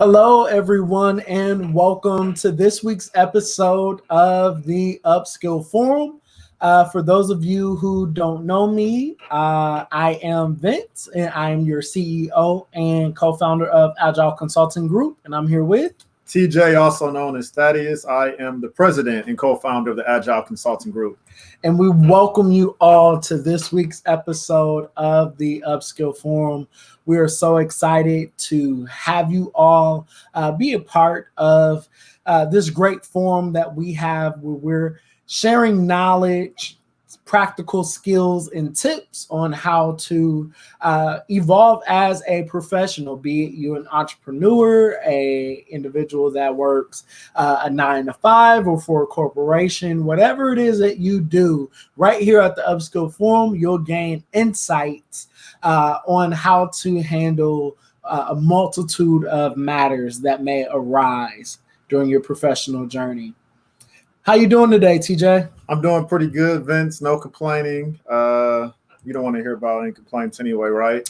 Hello, everyone, and welcome to this week's episode of the Upskill Forum. For those of you who don't know me, I am Vince, and I am your CEO and co-founder of Agile Consulting Group, and I'm here with TJ, also known as Thaddeus. I am the president and co-founder of the Agile Consulting Group. And we welcome you all to this week's episode of the Upskill Forum. We are so excited to have you all be a part of this great forum that we have where we're sharing knowledge, practical skills, and tips on how to evolve as a professional, be it you an entrepreneur, a individual that works a 9-to-5 or for a corporation, whatever it is that you do. Right here at the Upskill Forum, you'll gain insights on how to handle a multitude of matters that may arise during your professional journey. How you doing today, TJ? I'm doing pretty good, Vince. No complaining. You don't want to hear about any complaints anyway, right?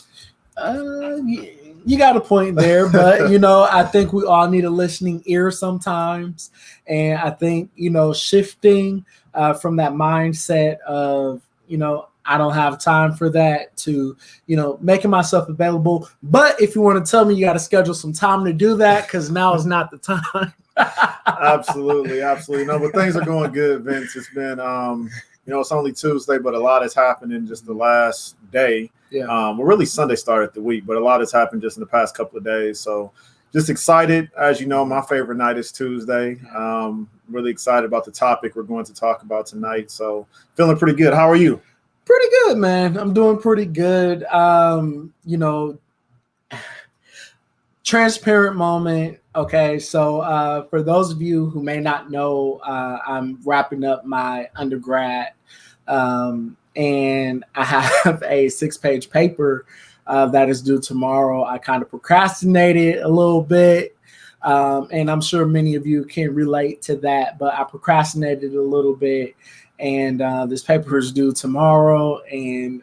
You got a point there, but I think we all need a listening ear sometimes, and I think shifting from that mindset of I don't have time for that to making myself available. But if you want to tell me, you got to schedule some time to do that, because now is not the time. Absolutely. No, but things are going good, Vince. It's been it's only Tuesday, but a lot has happened in just the last day. Yeah. Well, really Sunday started the week, but a lot has happened just in the past couple of days. So just excited. As you know, my favorite night is Tuesday. Really excited about the topic we're going to talk about tonight. So feeling pretty good. How are you? Pretty good, man. I'm doing pretty good. Transparent moment. Okay, so for those of you who may not know, I'm wrapping up my undergrad, and I have a 6-page paper that is due tomorrow. I kind of procrastinated a little bit, and I'm sure many of you can relate to that, but I procrastinated a little bit, and this paper is due tomorrow, and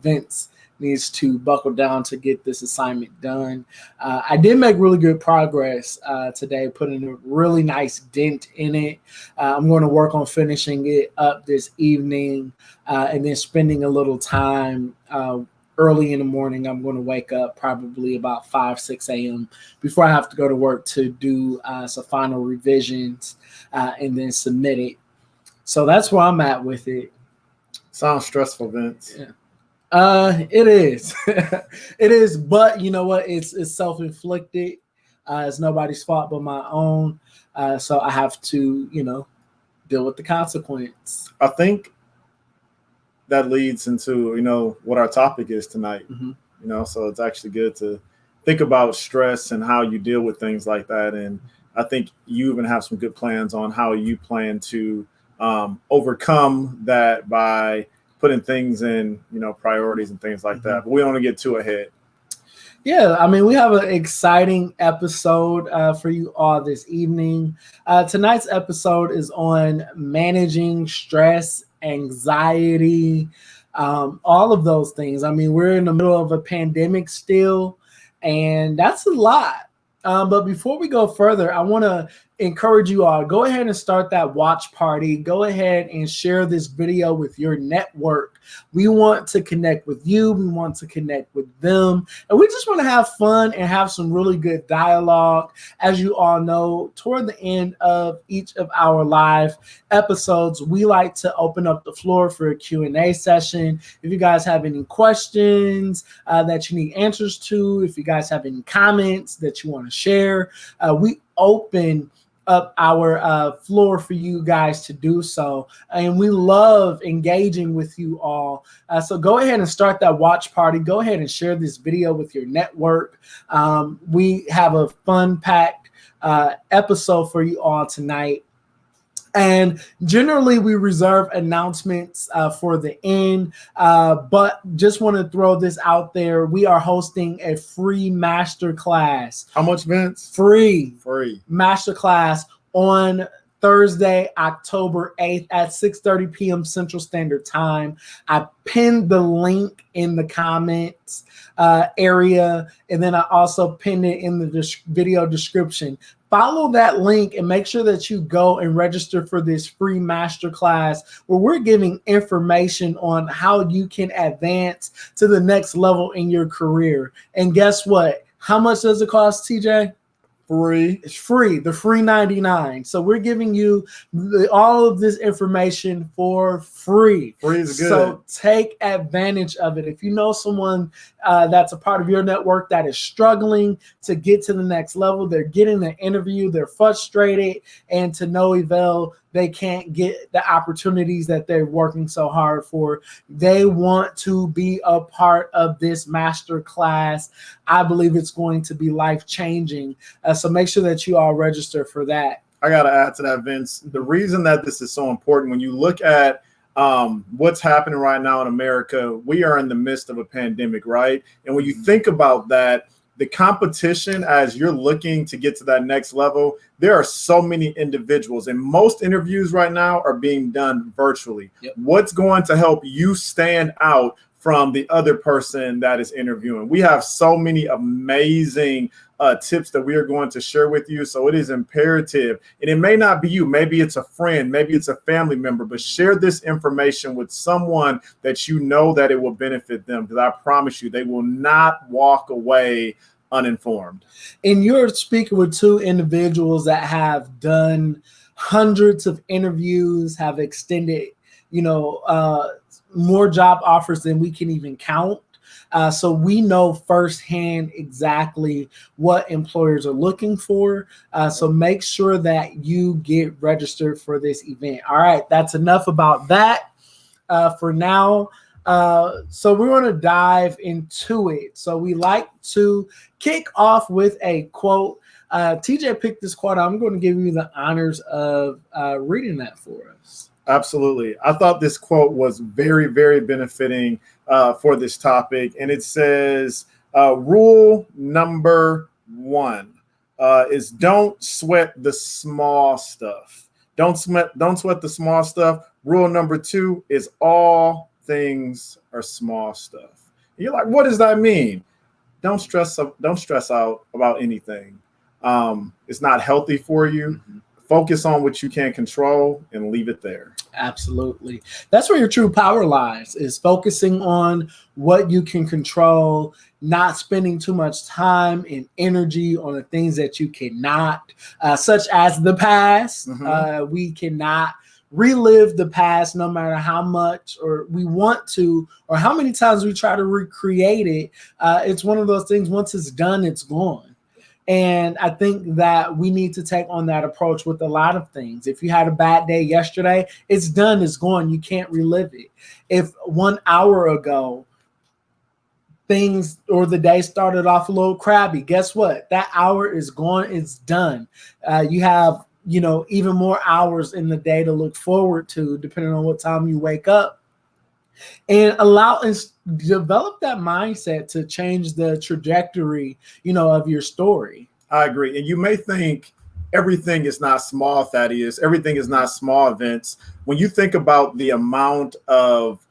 Vince needs to buckle down to get this assignment done. I did make really good progress today, putting a really nice dent in it. I'm going to work on finishing it up this evening, and then spending a little time early in the morning. I'm going to wake up probably about 5-6 a.m. before I have to go to work to do some final revisions and then submit it. So that's where I'm at with it. Sounds stressful, Vince. Yeah. It is. It is, but you know what? It's self-inflicted. It's nobody's fault but my own. So I have to, deal with the consequence. I think that leads into, what our topic is tonight. Mm-hmm. So it's actually good to think about stress and how you deal with things like that. And I think you even have some good plans on how you plan to overcome that by putting things in, priorities and things like that. But we don't want to get too ahead. Yeah, I mean, we have an exciting episode for you all this evening. Tonight's episode is on managing stress, anxiety, all of those things. I mean, we're in the middle of a pandemic still, and that's a lot. But before we go further, I want to encourage you all, go ahead and start that watch party. Go ahead and share this video with your network. We want to connect with you. We want to connect with them. And we just want to have fun and have some really good dialogue. As you all know, toward the end of each of our live episodes, we like to open up the floor for a Q&A session. If you guys have any questions that you need answers to, if you guys have any comments that you want to share, we open up our floor for you guys to do so. And we love engaging with you all. So go ahead and start that watch party. Go ahead and share this video with your network. We have a fun-packed episode for you all tonight. And generally, we reserve announcements for the end, but just want to throw this out there. We are hosting a free masterclass. How much, Vince? Free Free masterclass on Thursday, October 8th at 6:30 p.m. Central Standard Time. I pinned the link in the comments area, and then I also pinned it in the video description. Follow that link and make sure that you go and register for this free masterclass where we're giving information on how you can advance to the next level in your career. And guess what? How much does it cost, TJ? Free. It's free, the free 99. So we're giving you all of this information for free. Free is good. So take advantage of it. If you know someone that's a part of your network that is struggling to get to the next level, they're getting the interview, they're frustrated, and to no avail, they can't get the opportunities that they're working so hard for. They want to be a part of this master class. I believe it's going to be life-changing. So make sure that you all register for that. I got to add to that, Vince. The reason that this is so important, when you look at what's happening right now in America, we are in the midst of a pandemic, right? And when you think about that, the competition as you're looking to get to that next level, there are so many individuals, and most interviews right now are being done virtually. Yep. What's going to help you stand out from the other person that is interviewing? We have so many amazing tips that we are going to share with you. So it is imperative, and it may not be you, maybe it's a friend, maybe it's a family member, but share this information with someone that you know that it will benefit them, because I promise you, they will not walk away uninformed. And you're speaking with two individuals that have done hundreds of interviews, have extended, more job offers than we can even count. So we know firsthand exactly what employers are looking for. So make sure that you get registered for this event. All right, that's enough about that for now. So we're going to dive into it. So we like to kick off with a quote. TJ picked this quote. I'm going to give you the honors of reading that for us. Absolutely. I thought this quote was very, very benefiting for this topic. And it says, rule number 1 is don't sweat the small stuff. Don't sweat the small stuff. Rule number 2 is all things are small stuff. And you're like, what does that mean? Don't stress out about anything. It's not healthy for you. Mm-hmm. Focus on what you can control and leave it there. Absolutely. That's where your true power lies, is focusing on what you can control, not spending too much time and energy on the things that you cannot, such as the past. Mm-hmm. We cannot relive the past no matter how much or we want to, or how many times we try to recreate it. It's one of those things, once it's done, it's gone. And I think that we need to take on that approach with a lot of things. If you had a bad day yesterday, it's done, it's gone. You can't relive it. If 1 hour ago things or the day started off a little crabby, guess what? That hour is gone, it's done. You have, even more hours in the day to look forward to, depending on what time you wake up. And allow and develop that mindset to change the trajectory, of your story. I agree. And you may think everything is not small, Thaddeus. Everything is not small events. When you think about the amount of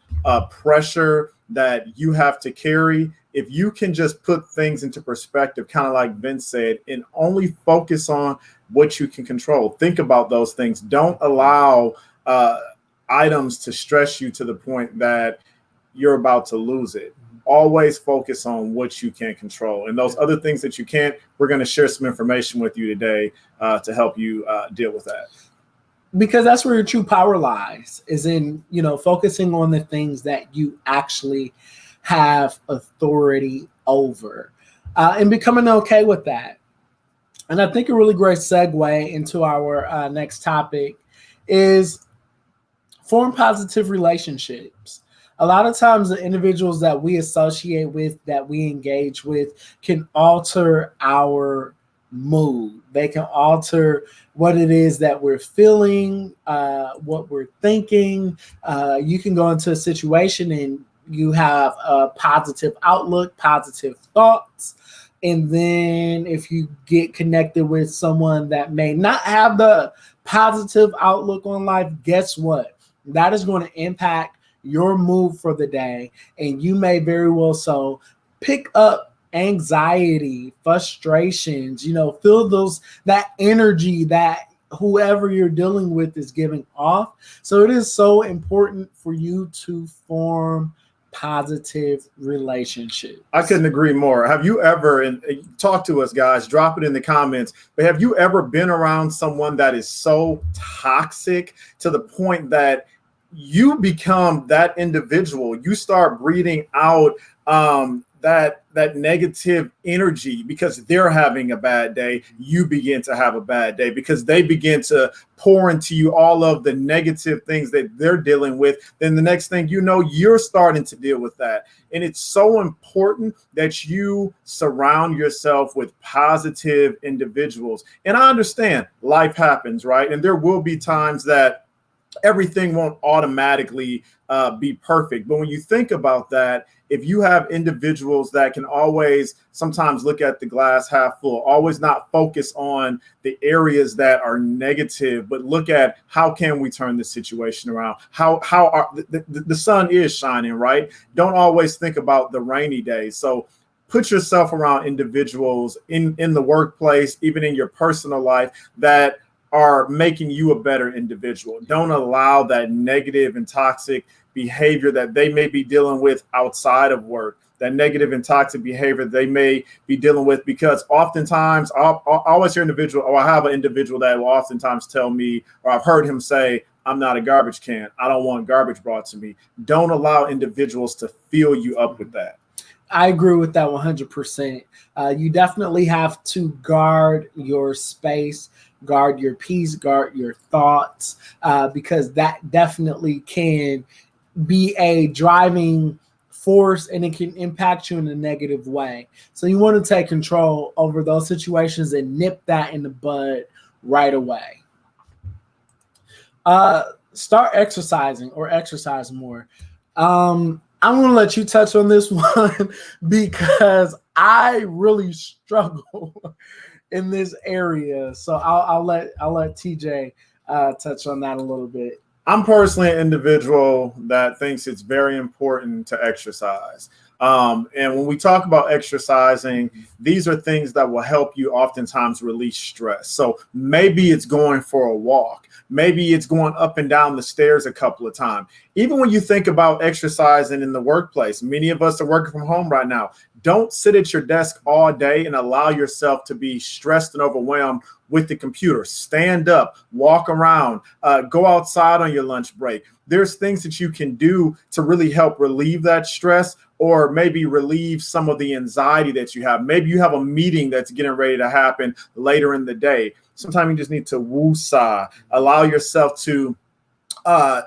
pressure that you have to carry, if you can just put things into perspective, kind of like Vince said, and only focus on what you can control. Think about those things. Don't allow items to stress you to the point that you're about to lose it. Always focus on what you can control. And those other things that you can't, we're going to share some information with you today to help you deal with that. Because that's where your true power lies, is in, focusing on the things that you actually have authority over and becoming okay with that. And I think a really great segue into our next topic is form positive relationships. A lot of times the individuals that we associate with, that we engage with, can alter our mood. They can alter what it is that we're feeling, what we're thinking. You can go into a situation and you have a positive outlook, positive thoughts. And then if you get connected with someone that may not have the positive outlook on life, guess what? That is going to impact your mood for the day. And you may very well so pick up anxiety, frustrations, feel that energy that whoever you're dealing with is giving off. So it is so important for you to form positive relationships. I couldn't agree more. Have you ever, and talk to us guys, drop it in the comments, but have you ever been around someone that is so toxic to the point that you become that individual? You start breathing out that negative energy because they're having a bad day. You begin to have a bad day because they begin to pour into you all of the negative things that they're dealing with. Then the next thing you know, you're starting to deal with that. And it's so important that you surround yourself with positive individuals. And I understand life happens, right? And there will be times that everything won't automatically be perfect. But when you think about that, if you have individuals that can always sometimes look at the glass half full, always not focus on the areas that are negative, but look at how can we turn this situation around? How the sun is shining, right? Don't always think about the rainy days. So put yourself around individuals in the workplace, even in your personal life, that are making you a better individual. Don't allow that negative and toxic behavior that they may be dealing with outside of work, that negative and toxic behavior they may be dealing with, because oftentimes I'll always hear I have an individual that will oftentimes tell me, or I've heard him say, I'm not a garbage can. I don't want garbage brought to me. Don't allow individuals to fill you up with that. I agree with that 100%. You definitely have to guard your space, guard your peace, guard your thoughts, because that definitely can be a driving force and it can impact you in a negative way. So you want to take control over those situations and nip that in the bud right away. Start exercising or exercise more. I'm going to let you touch on this one because I really struggle in this area. So I'll let TJ touch on that a little bit. I'm personally an individual that thinks it's very important to exercise. And when we talk about exercising, these are things that will help you oftentimes release stress. So maybe it's going for a walk. Maybe it's going up and down the stairs a couple of times. Even when you think about exercising in the workplace, many of us are working from home right now. Don't sit at your desk all day and allow yourself to be stressed and overwhelmed with the computer. Stand up, walk around, go outside on your lunch break. There's things that you can do to really help relieve that stress, or maybe relieve some of the anxiety that you have. Maybe you have a meeting that's getting ready to happen later in the day. Sometimes you just need to woo-saw, allow yourself to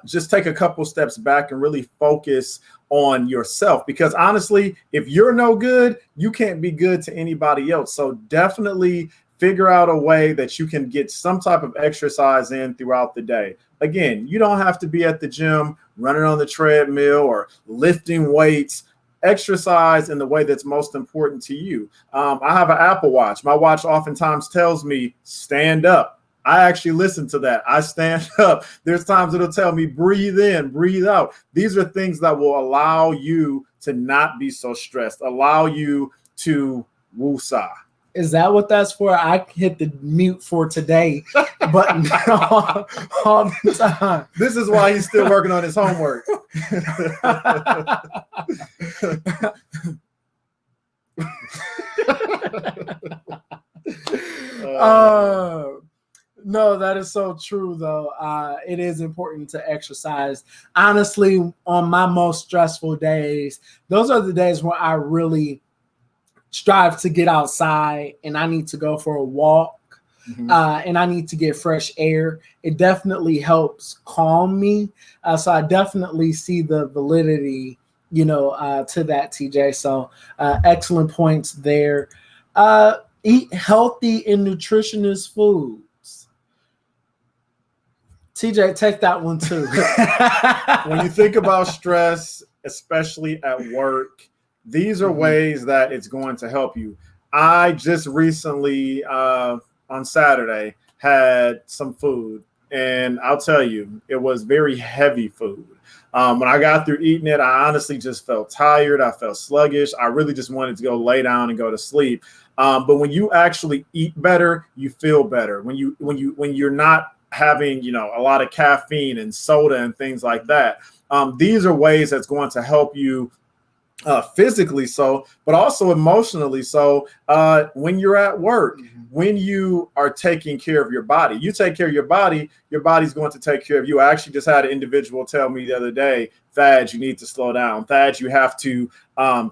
just take a couple steps back and really focus on yourself, because honestly, if you're no good, you can't be good to anybody else. So definitely figure out a way that you can get some type of exercise in throughout the day. Again, you don't have to be at the gym, running on the treadmill or lifting weights. Exercise in the way that's most important to you. I have an Apple Watch. My watch oftentimes tells me stand up. I actually listen to that. I stand up. There's times it'll tell me breathe in, breathe out. These are things that will allow you to not be so stressed, allow you to woo-saw. Is that what that's for? I hit the mute for today button all the time. This is why he's still working on his homework. No, that is so true, though. It is important to exercise. Honestly, on my most stressful days, those are the days where I really strive to get outside and I need to go for a walk, and I need to get fresh air. It definitely helps calm me. So I definitely see the validity, to that, TJ. So excellent points there. Eat healthy and nutritious foods. TJ, take that one too. When you think about stress, especially at work, these are ways that it's going to help you. I just recently, on Saturday, had some food. and I'll tell you, it was very heavy food. When I got through eating it, I honestly just felt tired. I felt sluggish. I really just wanted to go lay down and go to sleep. But when you actually eat better, you feel better. When you're not having, a lot of caffeine and soda and things like that, these are ways that's going to help you physically, so, but also emotionally. So when you're at work, when you are taking care of your body, you take care of your body's going to take care of you. I actually just had an individual tell me the other day, Thad, you need to slow down. Thad, you have to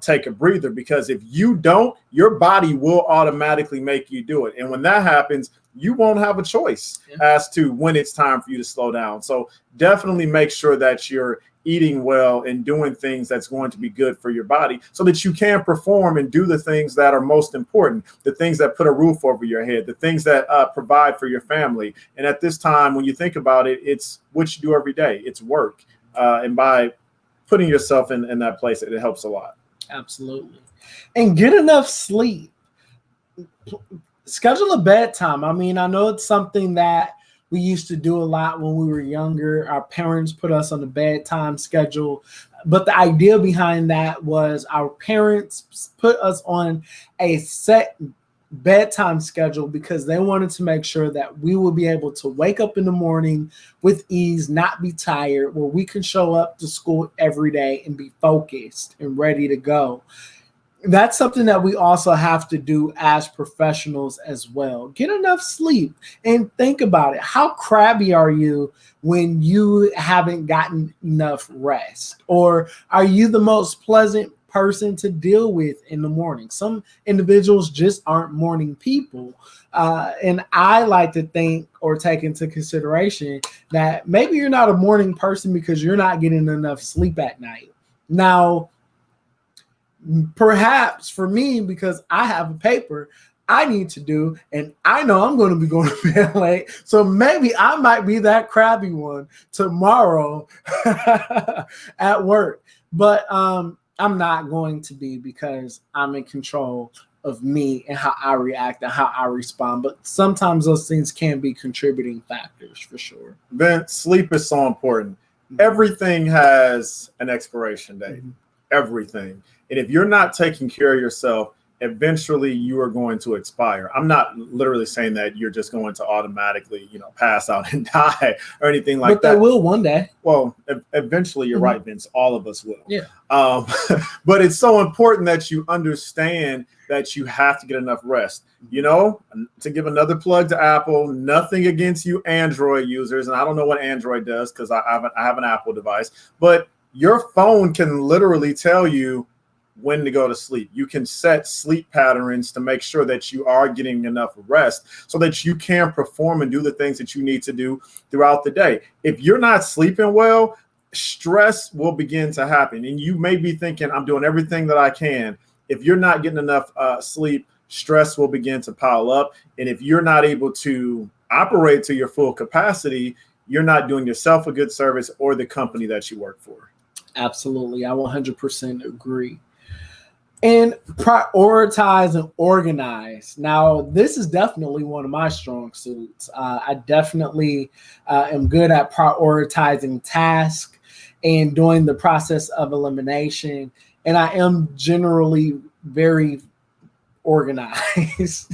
take a breather, because if you don't, your body will automatically make you do it. And when that happens, you won't have a choice as to when it's time for you to slow down. So definitely make sure that you're eating well and doing things that's going to be good for your body, so that you can perform and do the things that are most important, the things that put a roof over your head, the things that provide for your family. And at this time, when you think about it, it's what you do every day. It's work. And by putting yourself in that place, it helps a lot. Absolutely. And get enough sleep. Schedule a bedtime. I mean, I know it's something that we used to do a lot when we were younger. Our parents put us on a bedtime schedule. But the idea behind that was our parents put us on a set bedtime schedule because they wanted to make sure that we would be able to wake up in the morning with ease, not be tired, where we can show up to school every day and be focused and ready to go. That's something that we also have to do as professionals as well. Get enough sleep and think about it. How crabby are you when you haven't gotten enough rest? Or are you the most pleasant person to deal with in the morning? Some individuals just aren't morning people. And I like to think or take into consideration that maybe you're not a morning person because you're not getting enough sleep at night. Now, perhaps for me, because I have a paper I need to do, and I know I'm going to be going to bed late, so maybe I might be that crabby one tomorrow at work. But I'm not going to be, because I'm in control of me and how I react and how I respond. But sometimes those things can be contributing factors for sure. Ben, sleep is so important. Everything has an expiration date. Everything. And if you're not taking care of yourself, eventually you are going to expire. I'm not literally saying that you're just going to automatically, pass out and die or anything like that. But they will one day. Well, eventually you're right, Vince. All of us will. Yeah. But it's so important that you understand that you have to get enough rest. To give another plug to Apple, nothing against you Android users. And I don't know what Android does, because I have an Apple device, but your phone can literally tell you when to go to sleep. You can set sleep patterns to make sure that you are getting enough rest so that you can perform and do the things that you need to do throughout the day. If you're not sleeping well, stress will begin to happen. And you may be thinking, I'm doing everything that I can. If you're not getting enough sleep, stress will begin to pile up. And if you're not able to operate to your full capacity, you're not doing yourself a good service or the company that you work for. Absolutely. I 100% agree. And prioritize and organize. Now, this is definitely one of my strong suits. I definitely am good at prioritizing tasks and doing the process of elimination. And I am generally very organized.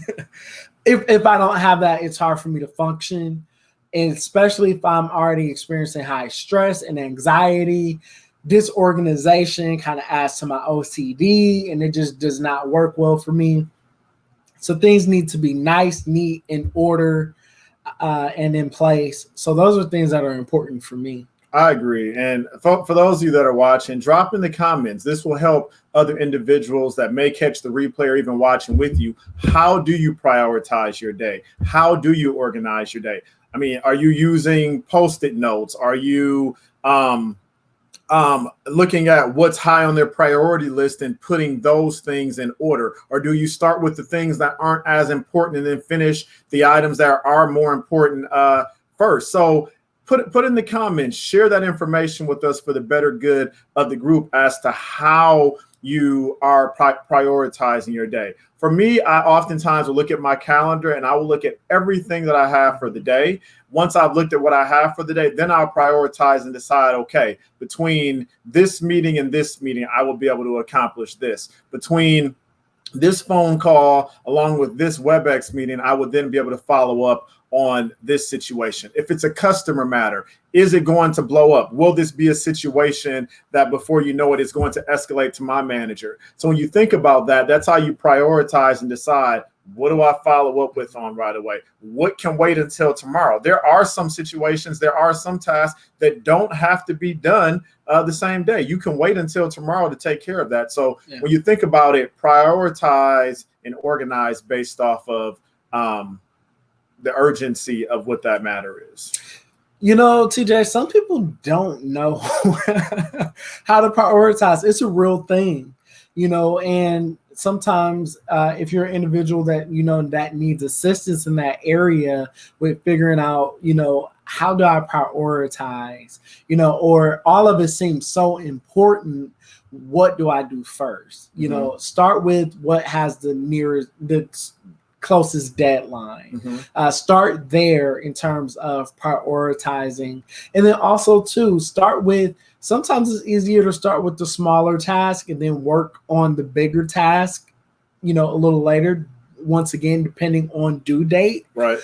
If I don't have that, it's hard for me to function. And especially if I'm already experiencing high stress and anxiety, disorganization kind of adds to my OCD, and it just does not work well for me. So things need to be nice, neat, in order, and in place. So those are things that are important for me. I agree. And for those of you that are watching, drop in the comments. This will help other individuals that may catch the replay or even watching with you. How do you prioritize your day? How do you organize your day? I mean, are you using Post-it notes? Are you looking at what's high on their priority list and putting those things in order? Or do you start with the things that aren't as important and then finish the items that are more important first? So put in the comments, share that information with us for the better good of the group as to how you are prioritizing your day. For me, I oftentimes will look at my calendar and I will look at everything that I have for the day. Once I've looked at what I have for the day, then I'll prioritize and decide, okay, between this meeting and this meeting, I will be able to accomplish this. Between this phone call along with this WebEx meeting, I would then be able to follow up on this situation. If it's a customer matter, is it going to blow up? Will this be a situation that before you know it, it's going to escalate to my manager? So when you think about that, that's how you prioritize and decide, what do I follow up with on right away? What can wait until tomorrow? There are some situations, there are some tasks that don't have to be done the same day. You can wait until tomorrow to take care of that. So when you think about it, prioritize and organize based off of the urgency of what that matter is. You know, TJ, some people don't know how to prioritize. It's a real thing, you know, and sometimes if you're an individual that, you know, that needs assistance in that area with figuring out, you know, how do I prioritize, you know, or all of it seems so important. What do I do first? You know, start with what has the closest deadline. Start there in terms of prioritizing. And then also too, start with, sometimes it's easier to start with the smaller task and then work on the bigger task, you know, a little later, once again, depending on due date. Right.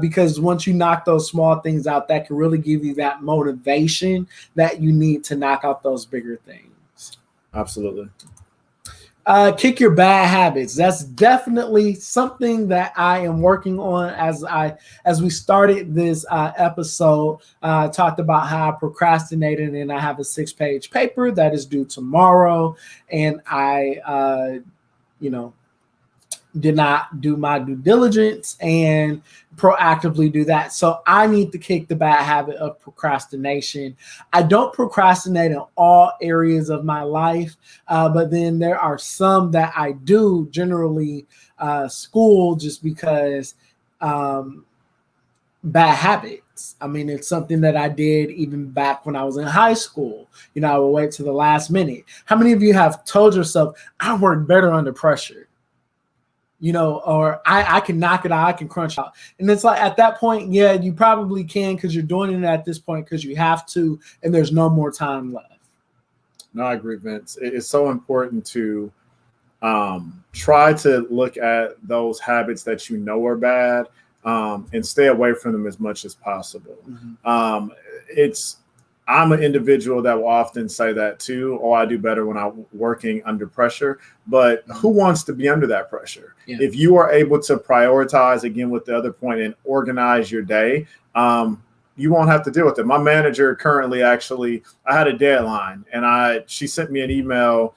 Because once you knock those small things out, that can really give you that motivation that you need to knock out those bigger things. Absolutely. Kick your bad habits. That's definitely something that I am working on as we started this episode. Talked about how I procrastinated, and I have a 6-page paper that is due tomorrow, and I, you know, did not do my due diligence and proactively do that. So I need to kick the bad habit of procrastination. I don't procrastinate in all areas of my life, but then there are some that I do, generally school, just because bad habits. I mean, it's something that I did even back when I was in high school. You know, I would wait to the last minute. How many of you have told yourself, I work better under pressure? You know, or I can knock it out, I can crunch out. And it's like, at that point, yeah, you probably can, because you're doing it at this point because you have to, and there's no more time left. No, I agree, Vince. It's so important to try to look at those habits that you know are bad and stay away from them as much as possible. I'm an individual that will often say that too. Oh, I do better when I'm working under pressure. But who wants to be under that pressure? Yeah. If you are able to prioritize, again, with the other point, and organize your day, you won't have to deal with it. My manager currently, actually, I had a deadline, and she sent me an email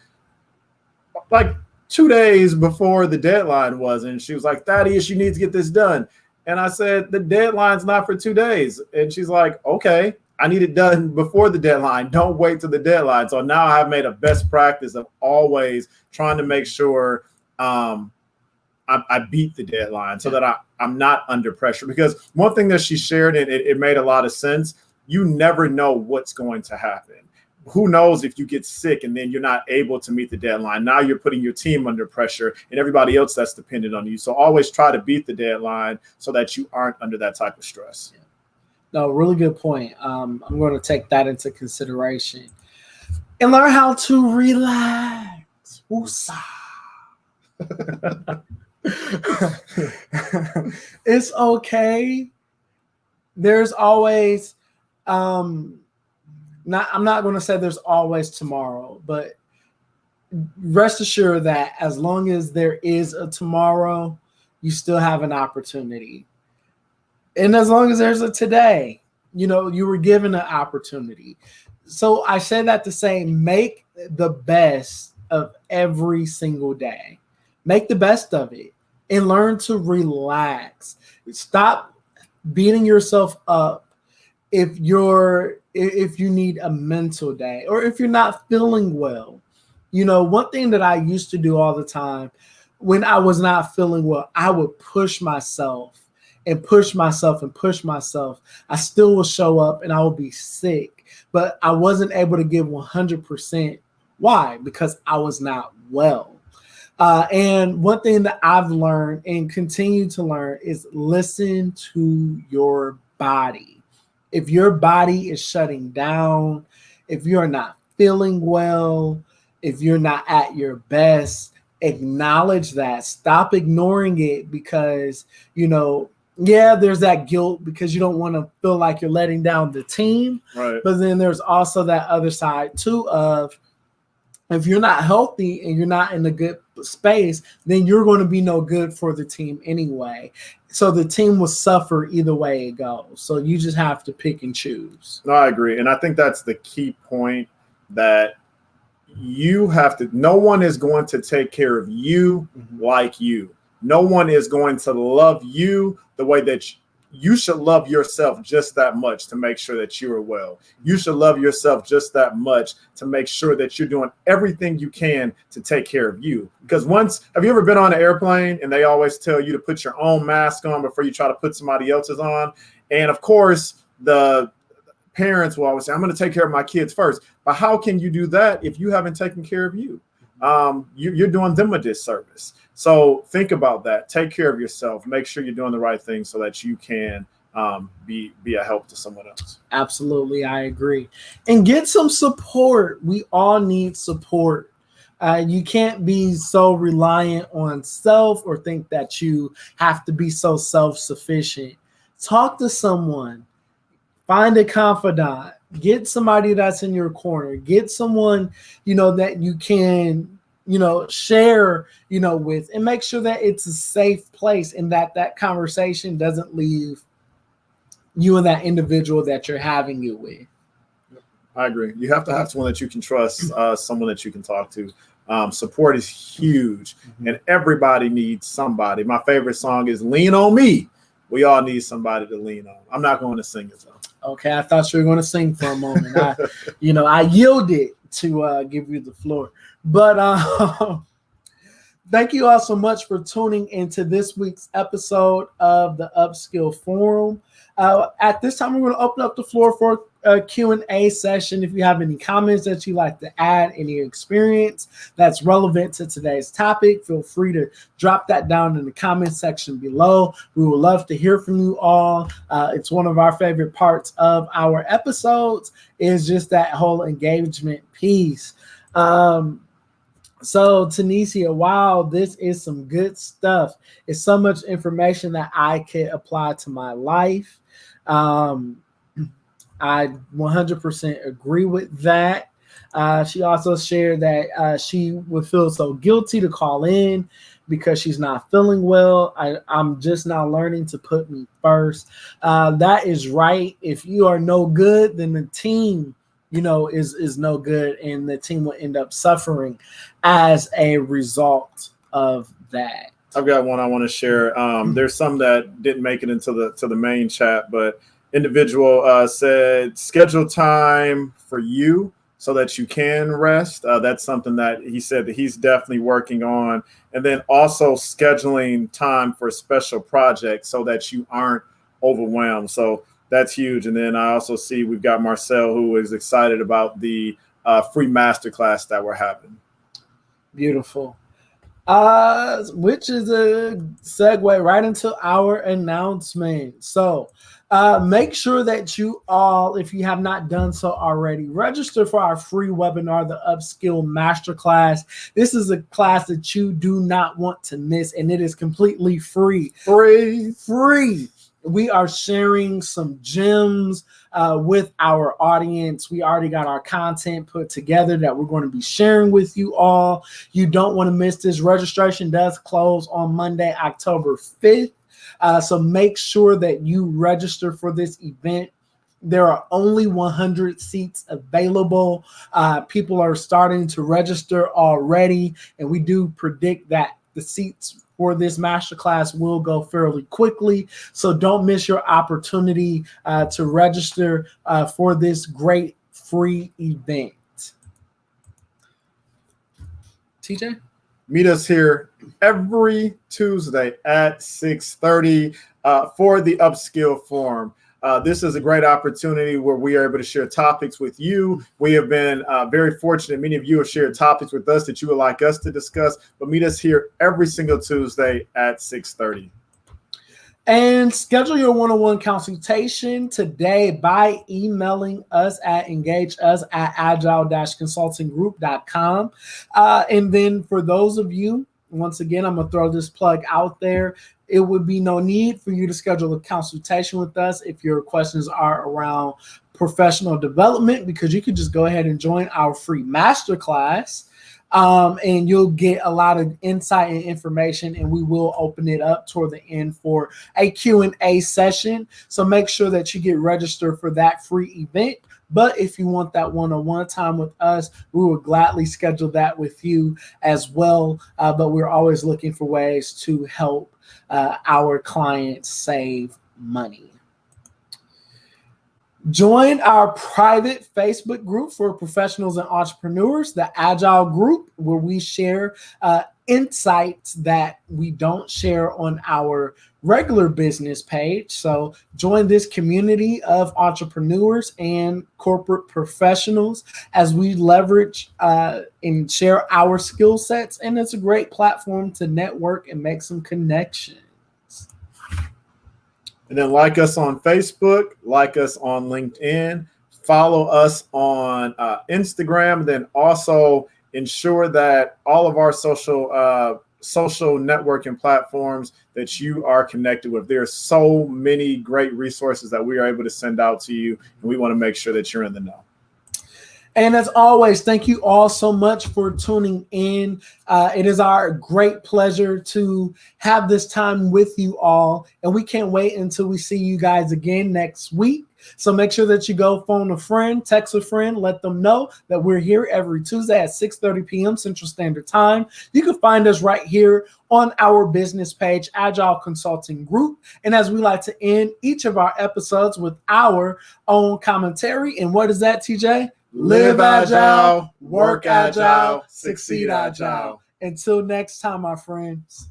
like 2 days before the deadline was, and she was like, "Thaddeus, you need to get this done." And I said, "The deadline's not for 2 days." And she's like, "Okay, I need it done before the deadline. Don't wait till the deadline." So now I've made a best practice of always trying to make sure I beat the deadline so that I'm not under pressure. Because one thing that she shared, and it made a lot of sense, you never know what's going to happen. Who knows if you get sick and then you're not able to meet the deadline? Now you're putting your team under pressure and everybody else that's dependent on you. So always try to beat the deadline so that you aren't under that type of stress. Yeah. No, really good point. I'm going to take that into consideration and learn how to relax. Woosah. It's okay. There's always, I'm not going to say there's always tomorrow, but rest assured that as long as there is a tomorrow, you still have an opportunity. And as long as there's a today, you know, you were given an opportunity. So I say that to say, make the best of every single day. Make the best of it and learn to relax. Stop beating yourself up if you need a mental day or if you're not feeling well. You know, one thing that I used to do all the time when I was not feeling well, I would push myself. And push myself and push myself. I still will show up and I will be sick, but I wasn't able to give 100% Why? Because I was not well. And one thing that I've learned and continue to learn is listen to your body. If your body is shutting down, if you're not feeling well, if you're not at your best, acknowledge that. Stop ignoring it because, yeah, there's that guilt because you don't want to feel like you're letting down the team. Right. But then there's also that other side too of if you're not healthy and you're not in a good space, then you're going to be no good for the team anyway. So the team will suffer either way it goes. So you just have to pick and choose. No, I agree. And I think that's the key point, that you have to, no one is going to take care of you like you. No one is going to love you the way that you should love yourself just that much to make sure that you are well. You should love yourself just that much to make sure that you're doing everything you can to take care of you. Because have you ever been on an airplane and they always tell you to put your own mask on before you try to put somebody else's on? And of course, the parents will always say, I'm going to take care of my kids first. But how can you do that if you haven't taken care of you? You're doing them a disservice. So think about that. Take care of yourself. Make sure you're doing the right thing so that you can be a help to someone else. Absolutely, I agree. And get some support. We all need support. You can't be so reliant on self or think that you have to be so self-sufficient. Talk to someone. Find a confidant. Get somebody that's in your corner. Get someone, that you can, share, with, and make sure that it's a safe place and that conversation doesn't leave you and that individual that you're having it with. I agree. You have to have someone that you can trust, someone that you can talk to. Support is huge, and everybody needs somebody. My favorite song is Lean on Me. We all need somebody to lean on. I'm not going to sing it, though. Okay, I thought you were going to sing for a moment. I yielded to give you the floor. But thank you all so much for tuning into this week's episode of the Upskill Forum. At this time, we're going to open up the floor for a Q&A session. If you have any comments that you'd like to add, any experience that's relevant to today's topic, feel free to drop that down in the comment section below. We would love to hear from you all. It's one of our favorite parts of our episodes is just that whole engagement piece. So, Tanisha, wow, this is some good stuff. It's so much information that I can apply to my life. I 100% agree with that. She also shared that she would feel so guilty to call in because she's not feeling well. I'm just now learning to put me first. That is right. If you are no good, then the team, is no good, and the team will end up suffering as a result of that. I've got one I want to share. There's some that didn't make it into the main chat, but individual said schedule time for you so that you can rest. That's something that he said that he's definitely working on. And then also scheduling time for special projects so that you aren't overwhelmed. So that's huge. And then I also see we've got Marcel, who is excited about the free masterclass that we're having. Beautiful. Which is a segue right into our announcement. So make sure that you all, if you have not done so already, register for our free webinar, the Upskill Masterclass. This is a class that you do not want to miss, and it is completely free. Free. We are sharing some gems with our audience. We already got our content put together that we're going to be sharing with you all. You don't want to miss this. Registration does close on Monday, October 5th. So make sure that you register for this event. There are only 100 seats available. People are starting to register already, and we do predict that the seats for this masterclass will go fairly quickly. So don't miss your opportunity to register for this great free event. TJ? Meet us here every Tuesday at 6:30 for the Upskill Forum. This is a great opportunity where we are able to share topics with you. We have been very fortunate. Many of you have shared topics with us that you would like us to discuss, but meet us here every single Tuesday at 6:30. And schedule your one-on-one consultation today by emailing us at engageus@agile-consultinggroup.com. And then for those of you, once again, I'm going to throw this plug out there. It would be no need for you to schedule a consultation with us if your questions are around professional development, because you can just go ahead and join our free masterclass. And you'll get a lot of insight and information, and we will open it up toward the end for a Q&A session. So make sure that you get registered for that free event. But if you want that one-on-one time with us, we will gladly schedule that with you as well. But we're always looking for ways to help our clients save money. Join our private Facebook group for professionals and entrepreneurs, the Agile Group, where we share insights that we don't share on our regular business page. So join this community of entrepreneurs and corporate professionals as we leverage and share our skill sets. And it's a great platform to network and make some connections. And then like us on Facebook, like us on LinkedIn, follow us on Instagram, then also ensure that all of our social networking platforms that you are connected with. There are so many great resources that we are able to send out to you, and we want to make sure that you're in the know. And as always, thank you all so much for tuning in. It is our great pleasure to have this time with you all. And we can't wait until we see you guys again next week. So make sure that you go phone a friend, text a friend, let them know that we're here every Tuesday at 6:30 p.m. Central Standard Time. You can find us right here on our business page, Agile Consulting Group. And as we like to end each of our episodes with our own commentary. And what is that, TJ? Live agile, work agile, succeed agile. Until next time, my friends.